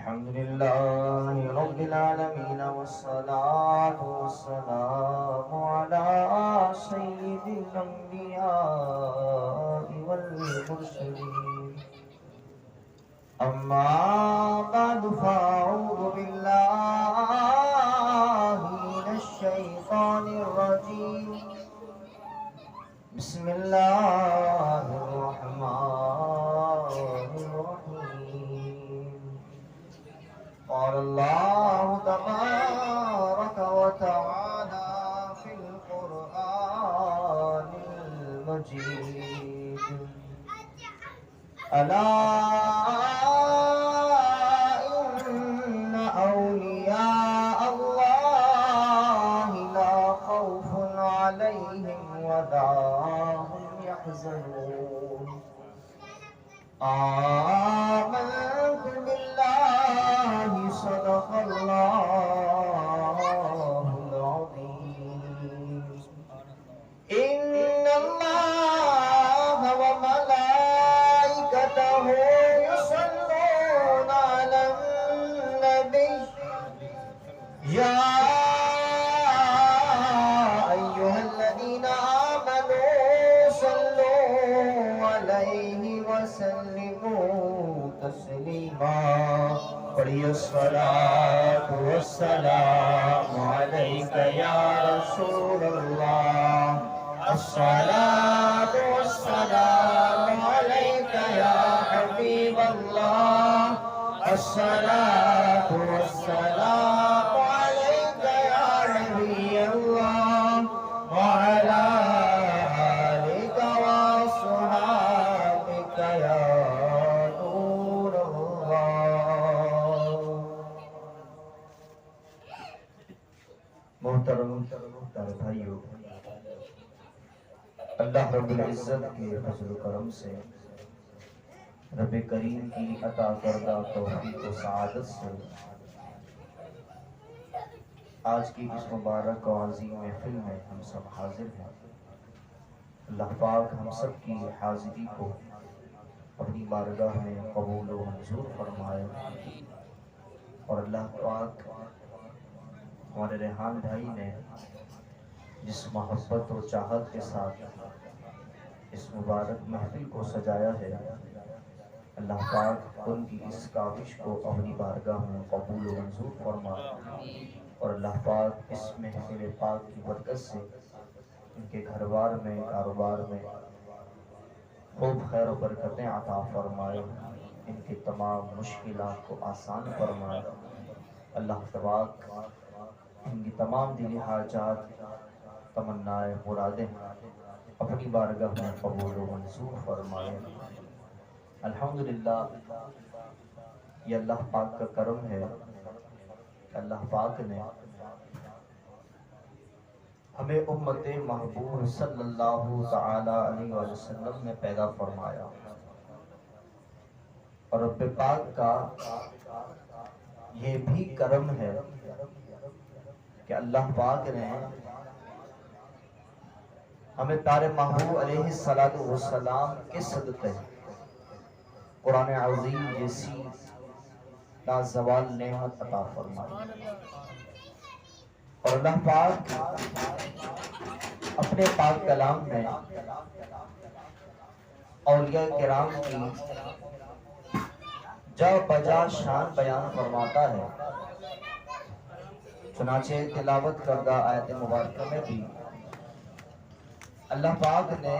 الحمد لله رب العالمين والصلاة والسلام على سيد الأنبياء والمرسلين أما بعد فأعوذ بالله من الشيطان الرجيم بسم الله الرحمن الرحيم قال الله تبارك وتعالى في القرآن المجيد ألا إن أولياء الله لا خوف عليهم ولا هم يحزنون آمنت بالله صدق الله العظيم إن الله وملائكته يصلون على النبي يا أيها الذين آمنوا صلوا عليه وسلموا تسليما پڑھیے الصلاة والسلام عليك يا رسول الله الصلاة والسلام عليك يا حبيب الله الصلاة والسلام عليك يا نبي الله وعلى آلك وصحابك يا نور الله محترم بھائیو، اللہ رب العزت کے فضل و کرم سے، رب کریم کی عطا کردہ توفیق و سعادت سے آج کی اس مبارک و عظیم محفل میں ہم سب حاضر ہیں۔ اللہ پاک ہم سب کی حاضری کو اپنی بارگاہ میں قبول و منظور فرمائے، اور اللہ پاک ہمارے ریحان بھائی نے جس محبت و چاہت کے ساتھ اس مبارک محفل کو سجایا ہے، اللہ پاک ان کی اس کاوش کو اپنی بارگاہ میں قبول و منظور فرمائے، اور اللہ پاک اس محفل پاک کی برکت سے ان کے گھر بار میں، کاروبار میں خوب خیر و برکتیں عطا فرمائے، ان کی تمام مشکلات کو آسان فرمائے۔ اللہ تبارک ان کی تمام دلی حاجات، تمنائے، مرادیں اپنی بارگاہ میں قبول و منظور فرمائے۔ الحمدللہ، یہ اللہ پاک کا کرم ہے کہ اللہ پاک نے ہمیں امت محبوب صلی اللہ تعالی علیہ وسلم میں پیدا فرمایا، اور رب پاک کا یہ بھی کرم ہے کہ اللہ پاک نے ہمیں پیارے محبوب علیہ السلام کے صدقے قرآن عظیم جیسی لازوال نعمت عطا فرمائی، اور اللہ پاک اپنے پاک کلام میں اولیاء کرام کی جا بجا شان بیان فرماتا ہے۔ چنانچہ تلاوت کردہ آیت مبارکہ میں بھی اللہ پاک نے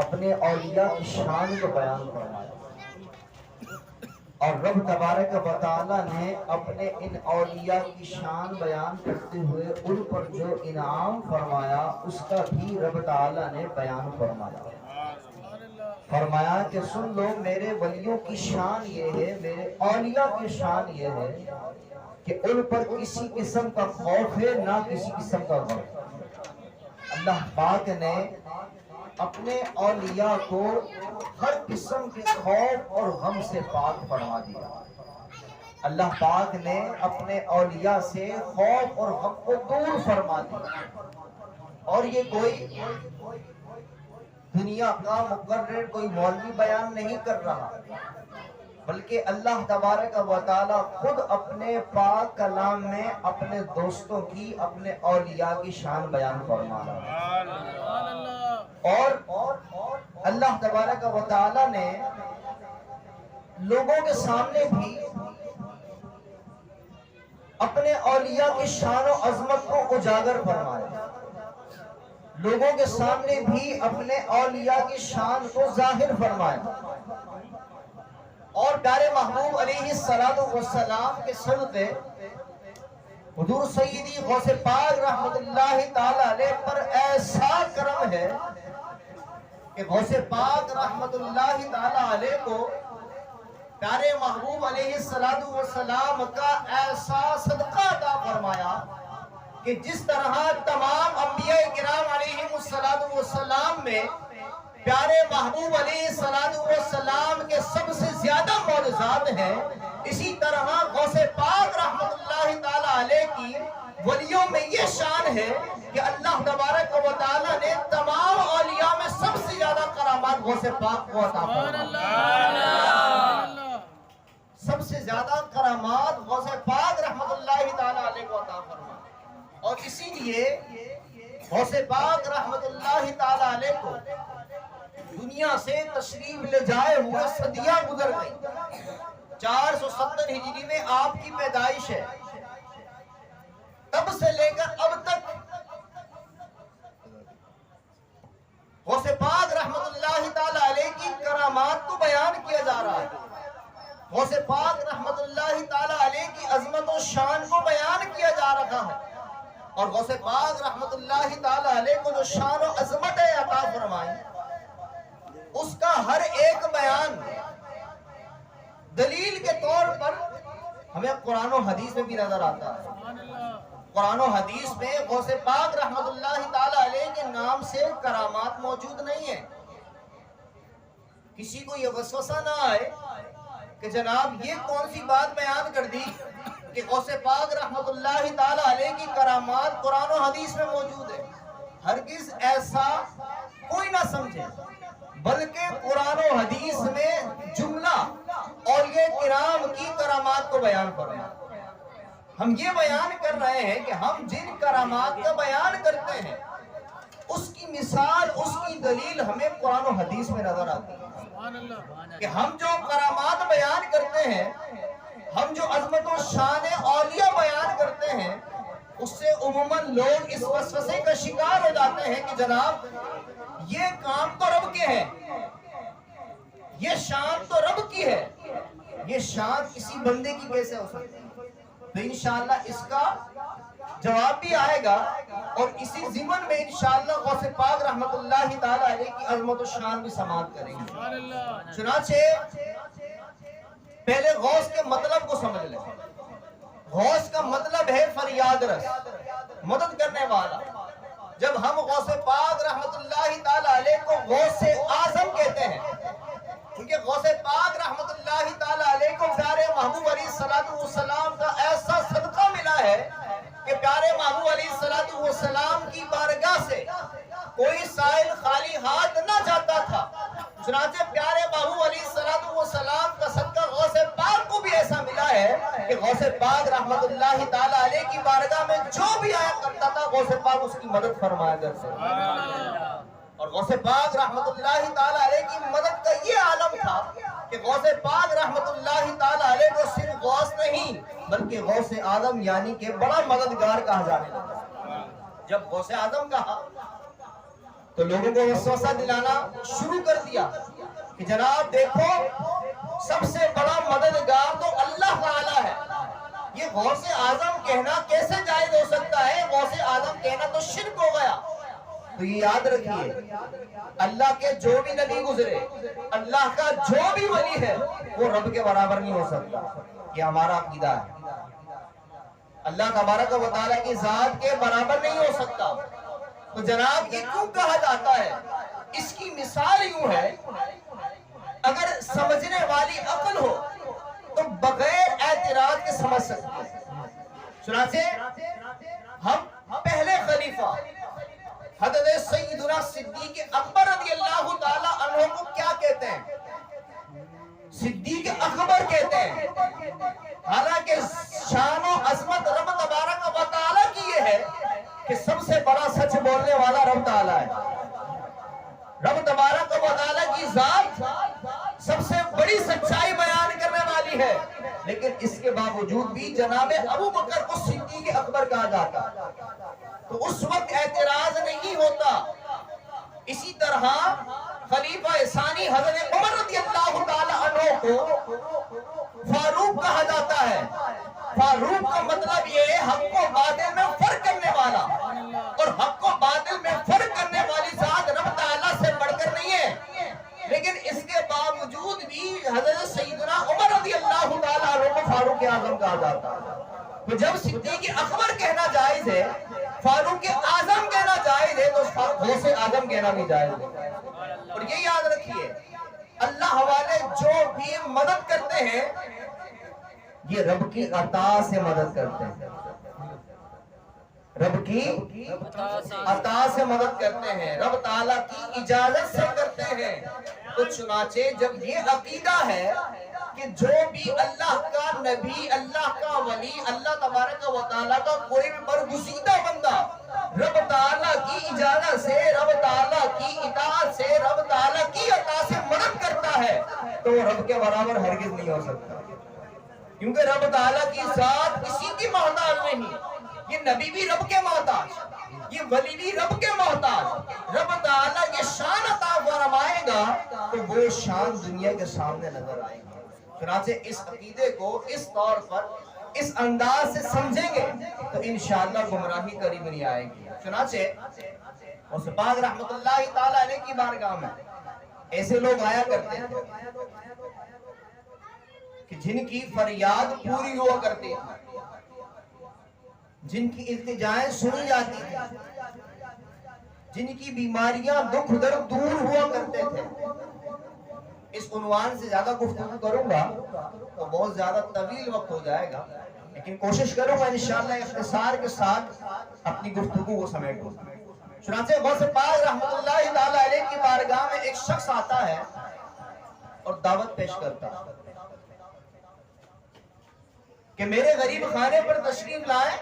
اپنے اولیاء کی شان کو بیان فرمایا، اور رب تبارک و تعالی نے اپنے ان اولیاء کی شان بیان کرتے ہوئے ان پر جو انعام فرمایا اس کا بھی رب تعالی نے بیان فرمایا۔ فرمایا کہ سن لو، میرے ولیوں کی شان یہ ہے، میرے اولیاء کی شان یہ ہے کہ ان پر کسی قسم کا خوف ہے، نہ کسی قسم کا غم۔ اللہ پاک نے اپنے اولیاء کو ہر قسم کے خوف اور غم سے پاک فرما دیا۔ اللہ پاک نے اپنے اولیاء سے خوف اور غم کو دور فرما دیا، اور یہ کوئی دنیا کا مقرر کوئی مولوی بیان نہیں کر رہا، بلکہ اللہ تبارک و تعالی خود اپنے پاک کلام میں اپنے دوستوں کی، اپنے اولیاء کی شان بیان فرما رہا ہے۔ اور اللہ تبارک و تعالی نے لوگوں کے سامنے بھی اپنے اولیاء کی شان و عظمت کو اجاگر فرمایا، لوگوں کے سامنے بھی اپنے اولیاء کی شان کو ظاہر فرمایا، اور پیارے محبوب علیہ السلام کے صدقے حضور سیدی غوث پاک رحمت اللہ تعالی علیہ پر ایسا کرم ہے کہ غوث پاک رحمت اللہ تعالی علیہ کو پیارے محبوب علیہ السلام کا ایسا صدقہ عطا فرمایا کہ جس طرح تمام انبیاء کرام علیہ السلام میں پیارے محبوب علیہ السلام کے سب سے زیادہ معجزات ہیں، اسی طرح غوث پاک رحمت اللہ تعالی علیہ کی ولیوں میں یہ شان ہے کہ اللہ تبارک و تعالی نے تمام اولیاء میں سب سے زیادہ کرامات غوث پاک کو عطا فرمایا، سب سے زیادہ کرامات غوث پاک رحمت اللہ تعالی علیہ کو عطا فرمایا، اور اسی لیے غوث پاک رحمت اللہ تعالی علیہ کو دنیا سے تشریف لے جائے ہوئے صدیاں گزر گئی۔ 470 ہجری میں آپ کی پیدائش ہے، تب سے لے کر اب تک غوث پاک رحمت اللہ تعالی علیہ کی کرامات کو بیان کیا جا رہا ہے، غوث پاک رحمت اللہ تعالی علیہ کی عظمت و شان کو بیان کیا جا رہا ہے، اور غوث پاک رحمت اللہ تعالی علیہ کو جو شان و عظمت عطا فرمائی، اس کا ہر ایک بیان دلیل کے طور پر ہمیں قرآن و حدیث میں بھی نظر آتا ہے۔ قرآن و حدیث میں غوث پاک رحمت اللہ تعالی علیہ کے نام سے کرامات موجود نہیں ہیں۔ کسی کو یہ وسوسہ نہ آئے کہ جناب یہ کون سی بات بیان کر دی کہ غوث پاک رحمت اللہ تعالی علیہ کی کرامات قرآن و حدیث میں موجود ہے، ہرگز ایسا کوئی نہ سمجھے، بلکہ قرآن و حدیث میں جملہ اولیاء کرام کی کرامات کو بیان کرنا۔ ہم یہ بیان کر رہے ہیں کہ ہم جن کرامات کا بیان کرتے ہیں اس کی مثال، اس کی دلیل ہمیں قرآن و حدیث میں نظر آتی ہے، کہ ہم جو کرامات بیان کرتے ہیں، ہم جو عظمت و شان اولیاء بیان کرتے ہیں، اس سے عموماً لوگ اس وسوسے کا شکار ہو جاتے ہیں کہ جناب یہ کام تو رب کے ہے، یہ شان تو رب کی ہے، یہ شان کسی بندے کی کیسے ہو سکتی ہے؟ تو انشاءاللہ اس کا جواب بھی آئے گا، اور اسی ضمن میں انشاءاللہ غوث پاک رحمت اللہ تعالی علیہ کی عظمت و شان بھی سماعت کریں گے۔ چنانچہ پہلے غوث کے مطلب کو سمجھ لیں۔ غوث کا مطلب ہے فریاد رس، مدد کرنے والا۔ جب ہم غوث پاک رحمت اللہ تعالی علیہ کو غوث اعظم کہتے ہیں، کیونکہ غوث پاک رحمت اللہ تعالی علیہ کو پیارے محبوب علیہ السلام کا ایسا صدقہ ملا ہے کہ پیارے محبوب علیہ السلام کی بارگاہ سے کوئی سائل خالی ہاتھ نہ جاتا تھا۔ چنانچہ پیارے محبوب علیہ السلام کا صدقہ غوث پاک کو بھی ایسا ملا ہے کہ غوث پاک رحمت اللہ تعالی علیہ کی بارگاہ میں جو بھی آیا کرتا تھا غوث پاک اس کی مدد فرمایا کرتے تھے، اور غوث پاک رحمت اللہ تعالی علیہ کی مدد کا یہ عالم تھا کہ غوث پاک رحمت اللہ تعالی علیہ کو صرف غوث نہیں بلکہ غوث اعظم یعنی کہ بڑا مددگار کہا جانے لگا۔ جب غوث اعظم کہا تو لوگوں کو وسوسہ دلانا شروع کر دیا کہ جناب دیکھو سب سے بڑا مددگار تو اللہ تعالی ہے، یہ غوث اعظم کہنا کیسے جائز ہو سکتا ہے؟ غوث اعظم کہنا تو شرک ہو گیا۔ تو یہ یاد رکھیے، اللہ کے جو بھی نبی گزرے، اللہ کا جو بھی ولی ہے، وہ رب کے برابر نہیں ہو سکتا، یہ ہمارا عقیدہ ہے۔ اللہ تبارک و تعالیٰ کی ذات کے برابر نہیں ہو سکتا۔ تو جناب یہ کیوں کہا جاتا ہے؟ اس کی مثال یوں ہے، اگر سمجھنے والی عقل ہو تو بغیر اعتراض کے سمجھ سکتے ہیں۔ چنانچہ ہم پہلے خلیفہ حضرت سیدنا صدیق اکبر رضی اللہ تعالی عنہ کو کیا کہتے ہیں؟ صدیق اکبر کہتے ہیں، حالانکہ شان و عظمت رب تبارک و تعالیٰ کی یہ ہے کہ سب سے بڑا سچ بولنے والا رب تعالیٰ ہے۔ رب تبارک و تعالیٰ کی ذات سب سے بڑی سچائی بیان کرنے والی ہے، لیکن اس کے باوجود بھی جناب ابو بکر کو صدیق اکبر کہا جاتا، تو اس وقت اعتراض نہیں ہوتا۔ اسی طرح خلیفہ ثانی حضرت عمر رضی اللہ تعالی عنہ کو فاروق کہا جاتا ہے۔ فاروق کا مطلب یہ ہے حق و باطل میں فرق کرنے والا، اور حق و باطل میں فرق کرنے والی ذات رب تعالیٰ سے بڑھ کر نہیں ہے، لیکن اس کے باوجود بھی حضرت سیدنا عمر رضی اللہ تعالیٰ عنہ کو فاروق اعظم کہا جاتا ہے۔ تو جب صدیق اکبر کہنا جائز ہے، فاروق اعظم کہنا جائز ہے، تو غوث اعظم کہنا بھی جائز ہے۔ اور یہ یاد رکھیے، اللہ والے جو بھی مدد کرتے ہیں یہ رب کی عطا سے مدد کرتے ہیں، رب کی عطا سے مدد کرتے ہیں، رب تعالیٰ کی اجازت سے کرتے ہیں۔ تو چنانچہ جب یہ عقیدہ ہے کہ جو بھی اللہ کا نبی، اللہ کا ولی، اللہ تبارک و تعالیٰ کا کوئی بھی برگزیدہ بندہ رب تعالیٰ کی اجازت سے، رب تعالیٰ کی اطاعت سے، رب تعالیٰ کی عطا سے مدد کرتا ہے، تو وہ رب کے برابر ہرگز نہیں ہو سکتا، کیونکہ رب تعالیٰ کی ذات کسی کی محتاج نہیں۔ یہ نبی بھی رب کے محتاج، یہ ولی بھی رب کے محتاج۔ رب تعالیٰ یہ شان عطا فرمائے گا تو وہ شان دنیا کے سامنے نظر آئے گا۔ چنانچہ اس عقیدے کو اس طور پر، اس انداز سے سمجھیں گے تو انشاءاللہ گمراہی قریب نہیں آئے گی۔ چنانچہ غوث پاک رحمت اللہ تعالیٰ علیہ کی بارگاہ میں ایسے لوگ آیا کرتے ہیں کہ جن کی فریاد پوری ہوا کرتی تھی، جن کی التجائیں سنی جاتی تھی، جن کی بیماریاں دکھ درد دور ہوا کرتے تھے۔ اس عنوان سے زیادہ گفتگو کروں گا تو بہت زیادہ طویل وقت ہو جائے گا، لیکن کوشش کروں گا انشاءاللہ اختصار کے ساتھ اپنی گفتگو کو سمیٹوں۔ چنانچہ غوث پاک رحمت اللہ تعالی علیہ کی بارگاہ میں ایک شخص آتا ہے اور دعوت پیش کرتا ہے کہ میرے غریب خانے پر تشریف لائیں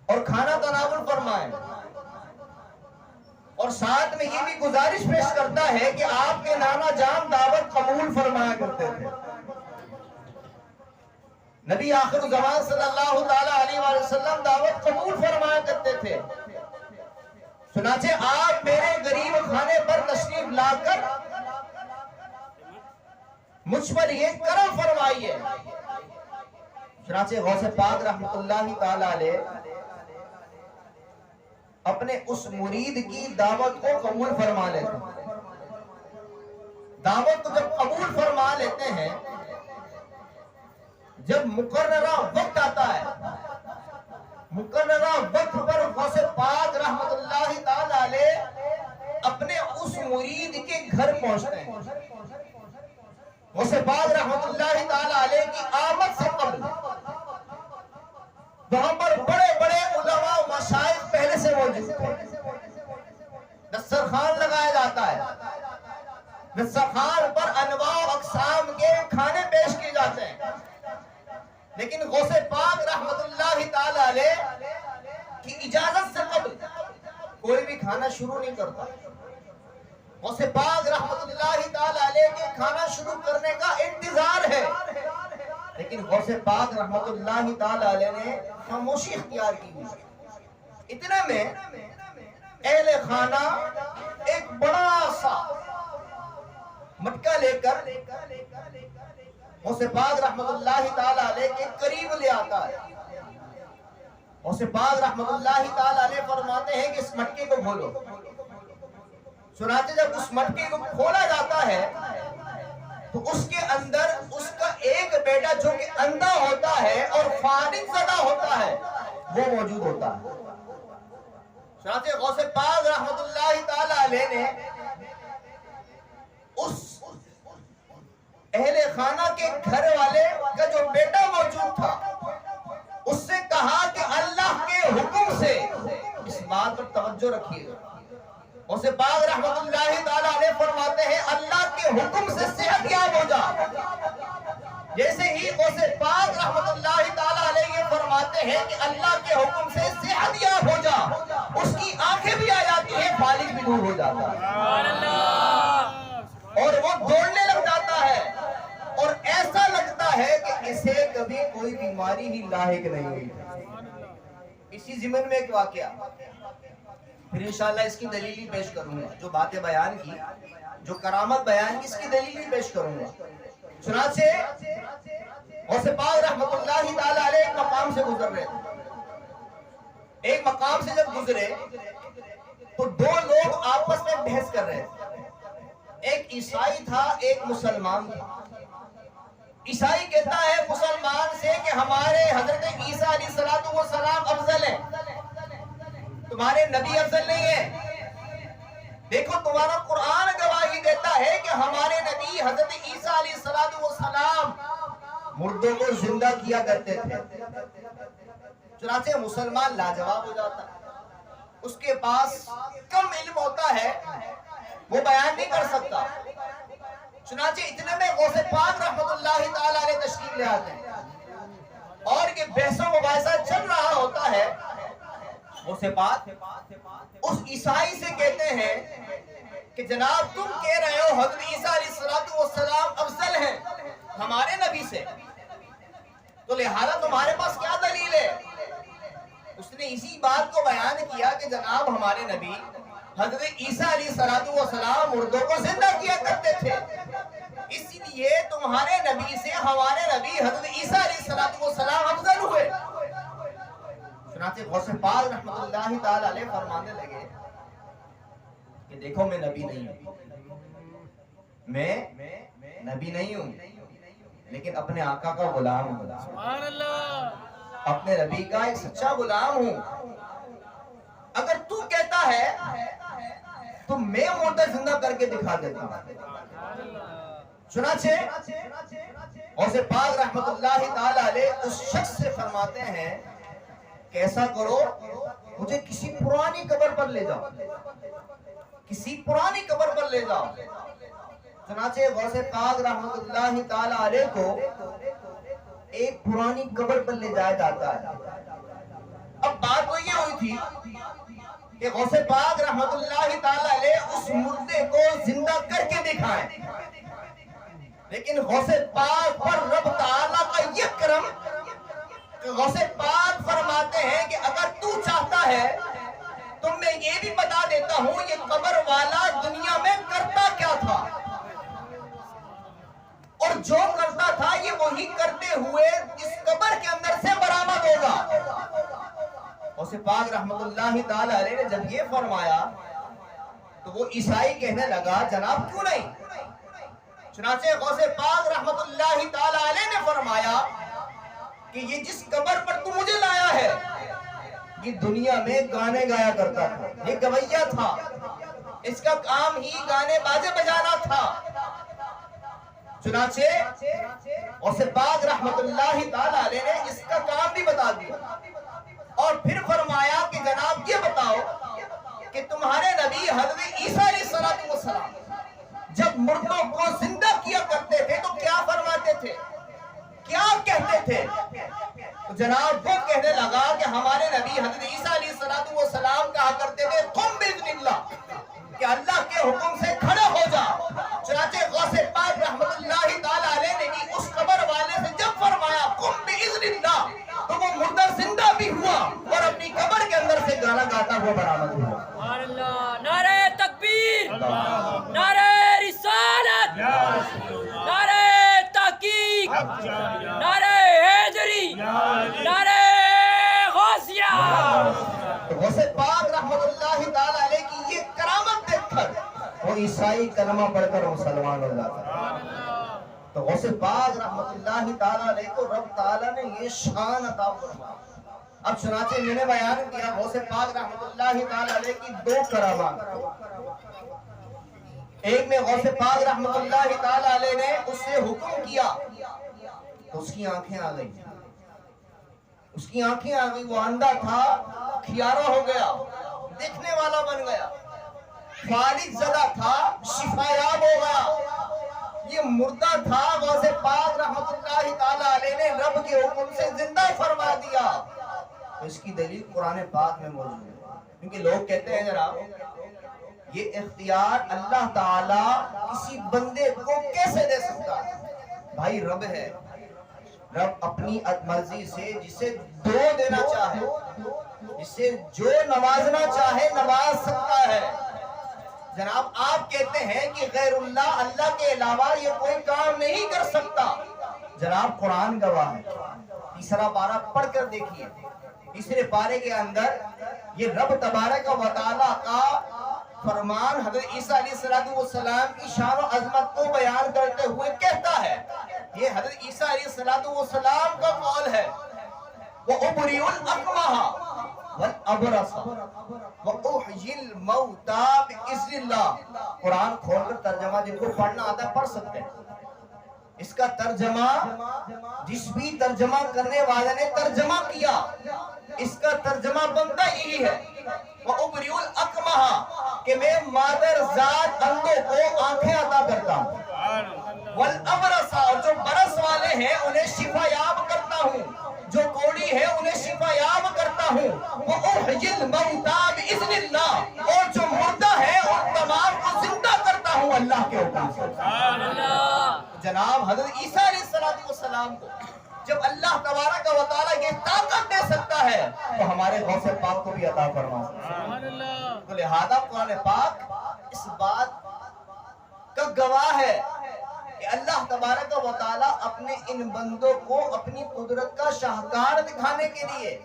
اور کھانا تناول فرمائیں، اور ساتھ میں یہ بھی گزارش پیش کرتا ہے کہ آپ کے نانا جان دعوت قبول فرمایا کرتے تھے۔ نبی آخر زمان صلی اللہ تعالی علیہ وآلہ وسلم دعوت قبول فرمایا کرتے تھے۔ چنانچہ آپ میرے غریب خانے پر تشریف لا کر مجھ پر یہ کرم فرمائیے۔ چنانچہ غوث پاک رحمت اللہ تعالی علیہ اپنے اس مرید کی دعوت کو قبول فرما لیتے ہیں۔ دعوت کو جب قبول فرما لیتے ہیں، جب مقررہ وقت آتا ہے، مقررہ وقت پر غوث پاک رحمت اللہ تعالی علیہ اپنے اس مرید کے گھر پہنچتے ہیں۔ غوث پاک رحمت اللہ تعالی علیہ کی آمد سے قبل وہاں پر بڑے بڑے علماء و مشائخ پہلے سے موجود تھے۔ دسترخوان لگایا جاتا ہے، دسترخوان پر انواع و اقسام کے کھانے پیش کیے جاتے ہیں، لیکن غوث پاک رحمت اللہ تعالی علیہ کی اجازت سے قبل کوئی بھی کھانا شروع نہیں کرتا۔ غوث پاک رحمت اللہ تعالی علیہ کے کھانا شروع کرنے کا انتظار ہے، لیکن غوث پاک رحمت اللہ تعالی علیہ نے خاموشی اختیار کی ہوئی۔ اتنے میں اہل خانہ ایک بڑا سا مٹکا لے کر غوث پاک رحمت اللہ تعالی علیہ کے قریب لے آتا ہے۔ غوث پاک رحمت اللہ تعالی علیہ فرماتے ہیں کہ اس مٹکے کو کھولو۔ چنانچہ جب اس مٹکے کو کھولا جاتا ہے تو اس کے اندر اس کا ایک بیٹا جو کہ اندھا ہوتا ہے اور فارغ زدہ ہوتا ہے وہ موجود ہوتا ہے۔ چنانچہ غوث پاک رحمت اللہ تعالی علیہ نے اس اہل خانہ کے گھر والے کا جو بیٹا موجود تھا اس سے کہا کہ اللہ کے حکم سے اس بات پر توجہ رکھیے گا، اسے پاک رحمت اللہ تعالیٰ علیہ فرماتے ہیں اللہ کے حکم سے صحت یاب ہو جا. جیسے ہی اسے پاک رحمت اللہ تعالیٰ علیہ یہ فرماتے ہیں کہ اللہ کے حکم سے صحت یاب ہو جا, اس کی آنکھیں بھی آ جاتی ہیں, فالج بھی دور ہو جاتا ہے اور وہ دوڑنے لگ جاتا ہے اور ایسا لگتا ہے کہ اسے کبھی کوئی بیماری ہی لاحق نہیں ہوئی. اسی ضمن میں ایک واقعہ, پھر انشاءاللہ اس کی دلیل پیش کروں گا. جو باتیں بیان کی, جو کرامت بیان کی, اس کی دلیل پیش کروں گا. چنانچہ غوث پاک رحمت اللہ تعالیٰ علیہ ایک مقام سے گزر رہے تھے. ایک مقام سے جب گزرے تو دو لوگ آپس میں بحث کر رہے تھے. ایک عیسائی تھا, ایک مسلمان تھا. عیسائی کہتا ہے مسلمان سے کہ ہمارے حضرت عیسیٰ علیہ السلام افضل ہیں, تمہارے نبی افضل نہیں ہے. دیکھو تمہارا قرآن گواہی دیتا ہے کہ ہمارے نبی حضرت عیسیٰ علیہ السلام مردوں کو زندہ کیا کرتے تھے. چنانچہ مسلمان لاجواب ہو جاتا ہے. اس کے پاس کم علم ہوتا ہے, وہ بیان نہیں کر سکتا. چنانچہ اتنے میں غوث پاک رحمت اللہ تعالیٰ علیہ تشریف لے آتے ہیں اور یہ بحث و مباحثہ چل رہا ہوتا ہے. غوث پاک اس عیسائی سے کہتے ہیں کہ جناب تم کہہ رہے ہو حضرت عیسیٰ علیہ السلام افضل ہیں ہمارے نبی سے, تو لہذا تمہارے پاس کیا دلیل ہے؟ اس نے اسی بات کو بیان کیا کہ جناب ہمارے نبی حضرت عیسیٰ علیہ السلام مردوں کو زندہ کیا کرتے تھے, اس لیے تمہارے نبی سے ہمارے نبی حضرت عیسیٰ علیہ السلام افضل ہوئے. چنانچہ غوث پاک رحمت اللہ تعالیٰ علیہ فرمانے لگے کہ دیکھو میں نبی نہیں ہوں, میں نبی نہیں ہوں, لیکن اپنے آقا کا غلام ہوں, اپنے نبی کا ایک سچا غلام ہوں. اگر تو کہتا ہے تو میں مردہ زندہ کر کے دکھا دیتا ہوں. چنانچہ غوث پاک رحمت اللہ تعالیٰ علیہ اس شخص سے فرماتے ہیں کہ ایسا کرو مجھے کسی پرانی قبر پر لے جاؤ, کسی پرانی قبر پر لے جاؤ. چنانچہ غوث پاک رحمت اللہ تعالیٰ علیہ کو ایک پرانی قبر پر لے جایا جاتا ہے. اب بات تو یہ ہوئی تھی کہ غوث پاک رحمت اللہ تعالیٰ علیہ اس مردے کو زندہ کر کے دکھائیں, لیکن غوث پاک پر رب تعالیٰ کا یہ کرم کہ غوث پاک فرماتے ہیں کہ اگر تو چاہتا ہے تو میں یہ بھی بتا دیتا ہوں یہ قبر والا دنیا میں کرتا کیا تھا, اور جو کرتا تھا یہ وہی کرتے ہوئے اس قبر کے اندر سے برآمد ہوگا. غوث پاک رحمت اللہ تعالیٰ علیہ نے جب یہ فرمایا تو وہ عیسائی کہنے لگا جناب کیوں نہیں. چنانچہ غوث پاک رحمت اللہ تعالیٰ علیہ نے فرمایا کہ یہ جس قبر پر تو مجھے لایا ہے یہ دنیا میں گانے گایا کرتا تھا, یہ گویا تھا, اس کا کام ہی گانے باجے بجانا تھا. چنانچہ غوث پاک رحمت اللہ تعالیٰ علیہ نے اس کا کام بھی بتا دیا اور پھر فرمایا کہ جناب یہ بتاؤ کہ تمہارے نبی حضرت عیسیٰ علیہ السلام جب مردوں کو زندہ کیا کرتے تھے تو کیا فرماتے تھے, کیا کہتے تھے؟ تو جناب وہ کہنے لگا کہ ہمارے نبی حضرت عیسیٰ علیہ السلام کہا کرتے تھے قم باذن اللہ, کہ اللہ کے حکم سے کھڑے ہو جا. چنانچہ غوث پاک رحمت اللہ تعالیٰ علیہ نے بھی اس قبر والے سے جب فرمایا قم باذن اللہ تو وہ مردہ زندہ بھی ہوا اور اپنی قبر کے اندر سے گانا گاتا ہوا برآمد ہوا. سبحان اللہ, نعرہ تکبیر, نعرہ رسالت, نعرہ تحقیق, نعرہ حیدری, نعرہ غوثیہ. غوث پاک رحمت اللہ تعالیٰ علیہ کی یہ کرامت دیکھ کر وہ عیسائی کلمہ پڑھ کر مسلمان ہو جاتا. تو غوث پاک رحمت اللہ تعالیٰ علیہ کو رب تعالیٰ نے یہ شان عطا فرمایا. اب چنانچہ میں نے بیان کیا غوث پاک رحمت اللہ تعالیٰ علیہ کی دو کرامات. ایک میں غوث پاک رحمت اللہ تعالیٰ علیہ نے اس سے حکم کیا تو اس کی آنکھیں آ گئی, اس کی آنکھیں آ گئی. وہ اندھا تھا کھیارا ہو گیا, دیکھنے والا بن گیا. فالج زدہ تھا شفایاب ہو گیا، یہ مردہ تھا غوث پاک رحمت اللہ تعالی علیہ نے رب کے حکم سے زندہ فرما دیا۔ تو اس کی دلیل قرآن پاک میں موجود ہے، کیونکہ لوگ کہتے ہیں جناب یہ اختیار اللہ تعالی کسی بندے کو کیسے دے سکتا ہے؟ بھائی رب ہے، رب اپنی مرضی سے جسے دو دینا چاہے، جسے جو نوازنا چاہے نواز سکتا ہے۔ جناب آپ کہتے ہیں کہ غیر اللہ، اللہ کے علاوہ یہ کوئی کام نہیں کر سکتا، جناب قرآن گواہ ہے۔ تیسرا پارہ پڑھ کر دیکھیے، تیسرے پارے کے اندر یہ رب تبارک و تعالیٰ کا فرمان حضرت عیسیٰ علیہ السلام کی شان و عظمت کو بیان کرتے ہوئے کہتا ہے، یہ حضرت عیسیٰ علیہ السلام کا قول ہے، وَأُبْرِئُ الْأَكْمَحَ وَالْأَبْرَصَ وَأُحْيِي الْمَوْتَى بِإِذْنِ اللَّهِ۔ قرآن کھول کر ترجمہ جن کو پڑھنا آتا ہے پڑھ سکتے ہیں۔ اس کا ترجمہ جس بھی ترجمہ کرنے والے نے ترجمہ کیا، اس کا ترجمہ بنتا یہی ہے، وَأُبْرِئُ الْأَكْمَحَ کہ میں مادر ذات اندھوں کو آنکھیں عطا کرتا ہوں، وَالْأَبْرَصَ اور جو برس والے ہیں انہیں شفا یاب کرتا ہوں، جو کوڑی ہے انہیں شفا یاب کرتا ہوں، وَأُحْيِي الْمَوْتَى بِإِذْنِ اللَّهِ اور جو مردہ ہے ان تمام کو زندہ کرتا ہوں اللہ کے حکم سے۔ جناب حضرت عیسیٰ علیہ السلام کو جب اللہ تبارک و تعالیٰ یہ طاقت دے سکتا ہے تو ہمارے غوث پاک کو بھی عطا فرما سکتا ہے۔ تو لہذا قرآن پاک اس بات کا گواہ ہے کہ اللہ تبارک و تعالیٰ اپنے ان بندوں کو اپنی قدرت کا شاہکار دکھانے کے لیے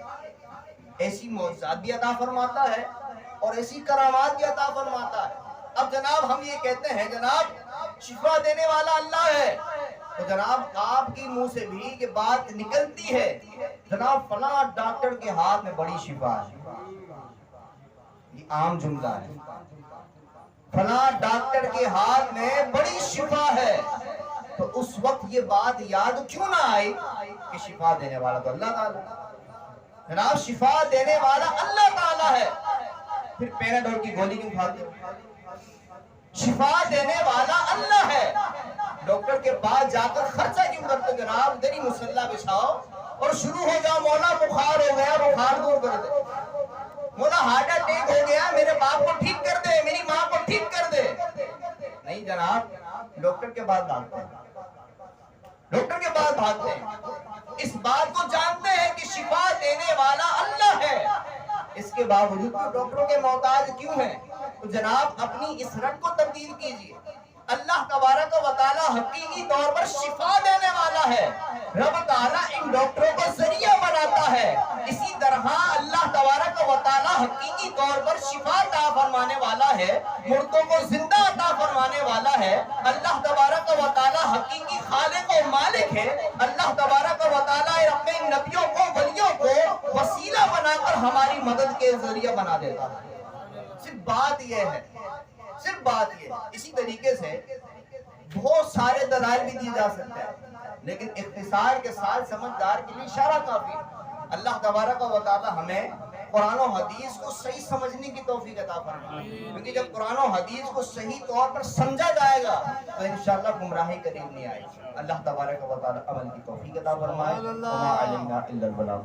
ایسی معجزات بھی عطا فرماتا ہے اور ایسی کرامات بھی عطا فرماتا ہے۔ اب جناب ہم یہ کہتے ہیں جناب شفا دینے والا اللہ ہے، تو جناب آپ کی منہ سے بھی یہ بات نکلتی ہے جناب فلاں ڈاکٹر کے ہاتھ میں بڑی شفا ہے، یہ عام جملہ ہے، فلاں ڈاکٹر کے ہاتھ میں بڑی شفا ہے، تو اس وقت یہ بات یاد کیوں نہ آئی کہ شفا دینے والا تو اللہ تعالیٰ، جناب شفا دینے والا اللہ تعالیٰ ہے، پھر پیناڈول کی گولی کیوں کھاتے ہیں؟ شفا دینے والا اللہ ہے، ڈاکٹر کے پاس جا کر خرچہ کیوں کرتے؟ جناب دری مسلح بچھاؤ اور شروع ہو جاؤ، مولا بخار ہو گیا بخار دور کر دے، مولا ہارٹ اٹیک ہو گیا میرے باپ کو ٹھیک کر دے، میری ماں کو ٹھیک کر دے۔ نہیں جناب ڈاکٹر کے بعد بھاگتے ہیں، ڈاکٹر کے بعد بھاگتے ہیں، اس بات کو جانتے ہیں کہ شفا دینے والا اللہ ہے، اس کے باوجود ڈاکٹروں کے محتاج کیوں ہیں؟ تو جناب اپنی اس رٹ کو تبدیل کیجئے، اللہ تبارک و تعالیٰ حقیقی طور پر شفا دینے والا ہے، رب تعالیٰ ان ڈاکٹروں کو ذریعہ بناتا ہے، اسی طرح اللہ تبارک و تعالیٰ حقیقی طور پر شفا عطا فرمانے والا ہے، مردوں کو زندہ عطا فرمانے والا ہے، اللہ تبارک و تعالیٰ حقیقی خالق و مالک ہے، اللہ تبارک و تعالیٰ اپنے نبیوں کو ولیوں کو وسیلہ بنا کر ہماری مدد کے ذریعہ بنا دیتا ہے۔ صرف بات یہ ہے، صرف بات یہ ہے، اسی طریقے سے بہت سارے دلائل بھی دیے جا سکتے ہیں، لیکن اختصار کے ساتھ سمجھدار کے لیے اشارہ کافی۔ اللہ تبارک و تعالی ہمیں قرآن و حدیث کو صحیح سمجھنے کی توفیق عطا فرمائے، کیونکہ جب قرآن و حدیث کو صحیح طور پر سمجھا جائے گا تو انشاءاللہ گمراہی قریب نہیں آئے گی۔ اللہ تبارک و تعالی عمل کی توفیق عطا فرمائے۔ وما علینا الا البلاغ۔